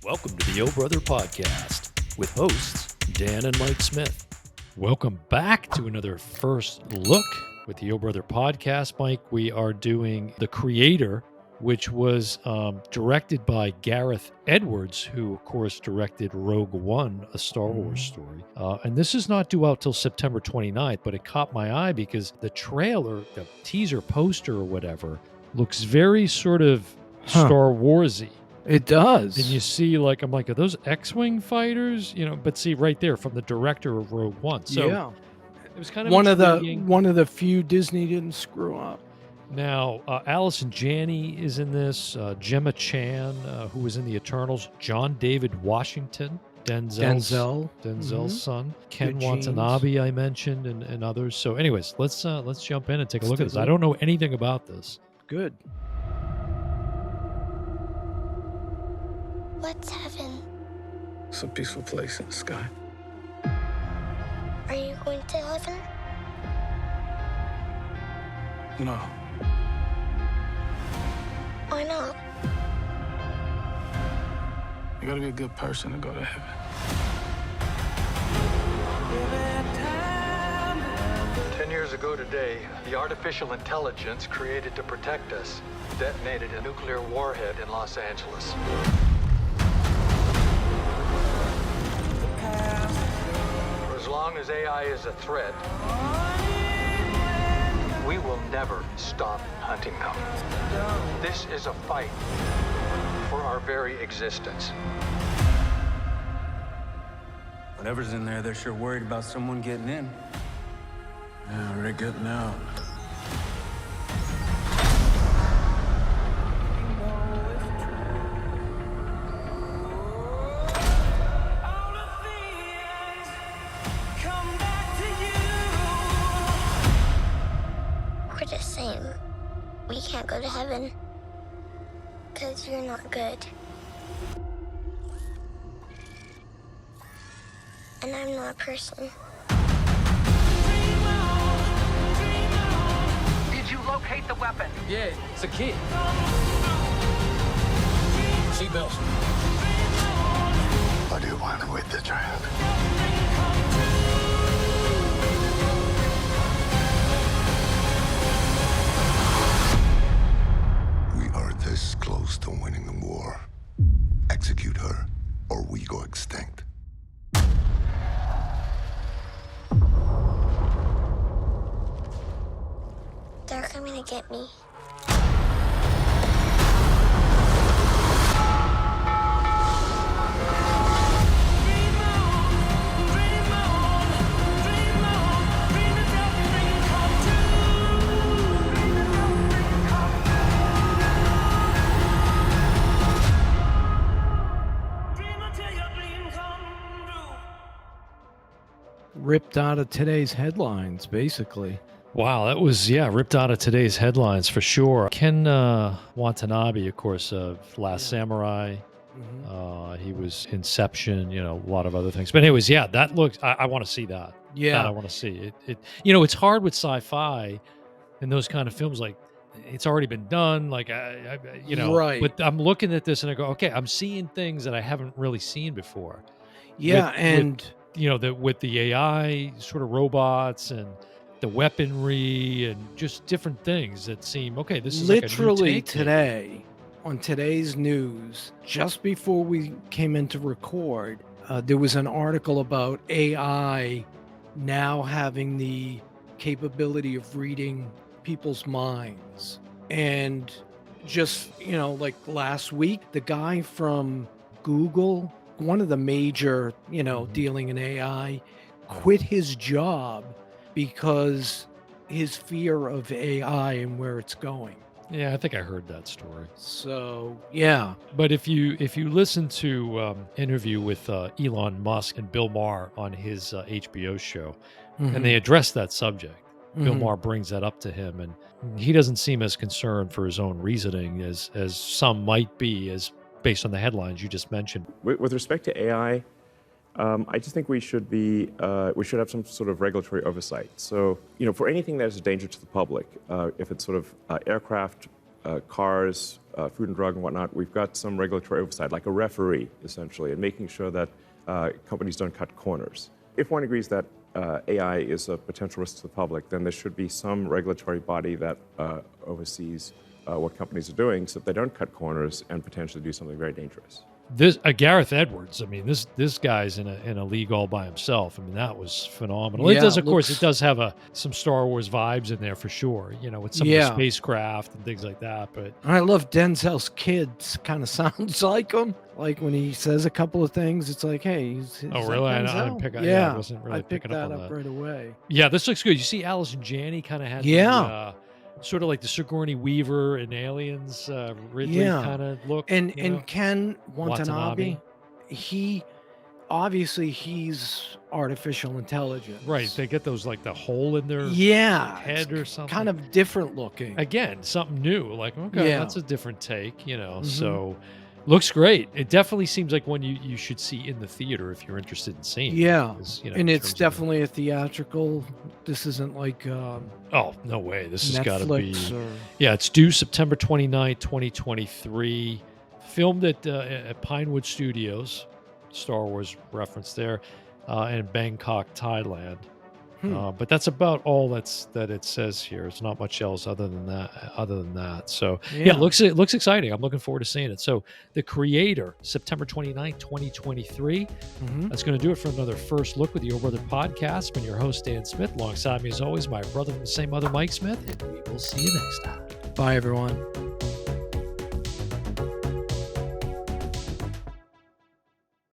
Welcome to the Yo Brother Podcast with hosts Dan and Mike Smith. Welcome back to another first look with the Yo Brother Podcast. Mike, we are doing The Creator, which was directed by Gareth Edwards, who, of course, directed Rogue One, a Star Wars story. And this is not due out till September 29th, but it caught my eye because the trailer, the teaser poster or whatever, looks very sort of Star Wars-y. It does. And you see, like, I'm like, are those X-Wing fighters? You know, but see right there from the director of Rogue One. So yeah. It was kind of one intriguing. of the few Disney didn't screw up. Now, Allison Janney is in this, Gemma Chan, who was in The Eternals, John David Washington, Denzel's son, Ken Watanabe, I mentioned, and others. So anyways, let's jump in and take a look at this. I don't know anything about this. Good. What's heaven? It's a peaceful place in the sky. Are you going to heaven? No. Why not? You gotta be a good person to go to heaven. Years ago today, the artificial intelligence created to protect us detonated a nuclear warhead in Los Angeles. For as long as AI is a threat, we will never stop hunting them. This is a fight for our very existence. Whatever's in there, they're sure worried about someone getting in. Yeah, we're getting out. We're the same. We can't go to heaven. Because you're not good. And I'm not a person. Did you locate the weapon? Yeah, it's a kid. Seatbelts. What do you want with the child? We are this close to winning the war. Execute her, or we go extinct. They're coming to get me. Ripped out of today's headlines, basically. Wow, that was, ripped out of today's headlines for sure. Ken Watanabe, of course, of Last Samurai. He was Inception, a lot of other things. But anyways, that looks, I want to see that. Yeah. That I want to see. It's hard with sci-fi and those kind of films, like, it's already been done, like, Right. But I'm looking at this and I go, okay, I'm seeing things that I haven't really seen before. Yeah, With the AI sort of robots and the weaponry and just different things that seem, okay, this is literally like a new take. today, on today's news, just before we came in to record, there was an article about AI now having the capability of reading people's minds. And just, like last week, the guy from Google, one of the major, dealing in AI, quit his job because his fear of AI and where it's going. Yeah, I think I heard that story. So, yeah. But if you listen to interview with Elon Musk and Bill Maher on his HBO show, and they address that subject, Bill Maher brings that up to him, and he doesn't seem as concerned for his own reasoning as some might be, as based on the headlines you just mentioned. With respect to AI, I just think we should have some sort of regulatory oversight. So, for anything that is a danger to the public, if it's sort of aircraft, cars, Food and Drug and whatnot, we've got some regulatory oversight, like a referee, essentially, and making sure that companies don't cut corners. If one agrees that AI is a potential risk to the public, then there should be some regulatory body that oversees what companies are doing so that they don't cut corners and potentially do something very dangerous. This Gareth Edwards, I mean, this guy's in a league all by himself. I mean, that was phenomenal. Yeah, It does, of course, it does have some Star Wars vibes in there for sure. You know, with some of the spacecraft and things like that. But I love Denzel's kids. Kind of sounds like him. Like when he says a couple of things, it's like, hey, is oh that really? I Denzel? didn't pick up. Yeah, I wasn't really I picked picking that up on up that. right away. Yeah, this looks good. You see, Allison Janney kind of had Yeah. sort of like the Sigourney Weaver in Aliens, Ridley kind of look. And you know? Ken Watanabe. Watanabe, he's artificial intelligence. Right, they get those like the hole in their head or something. Kind of different looking. Again, something new. Like, okay, Yeah. that's a different take, you know. So looks great. It definitely seems like one you should see in the theater if you're interested in seeing it. Yeah, Because, you know, and in it's terms of definitely a theatrical. This isn't like oh, no way. This has got to be. Netflix or Yeah, it's due September 29th, 2023. Filmed at Pinewood Studios, Star Wars reference there, in Bangkok, Thailand. But that's about all that it says here. It's not much else other than that. So yeah, it looks exciting. I'm looking forward to seeing it. So The Creator, September 29th, 2023. That's going to do it for another First Look with the Old Brother podcast. I'm your host, Dan Smith. Alongside me, as always, my brother from the same mother, Mike Smith. And we will see you next time. Bye, everyone.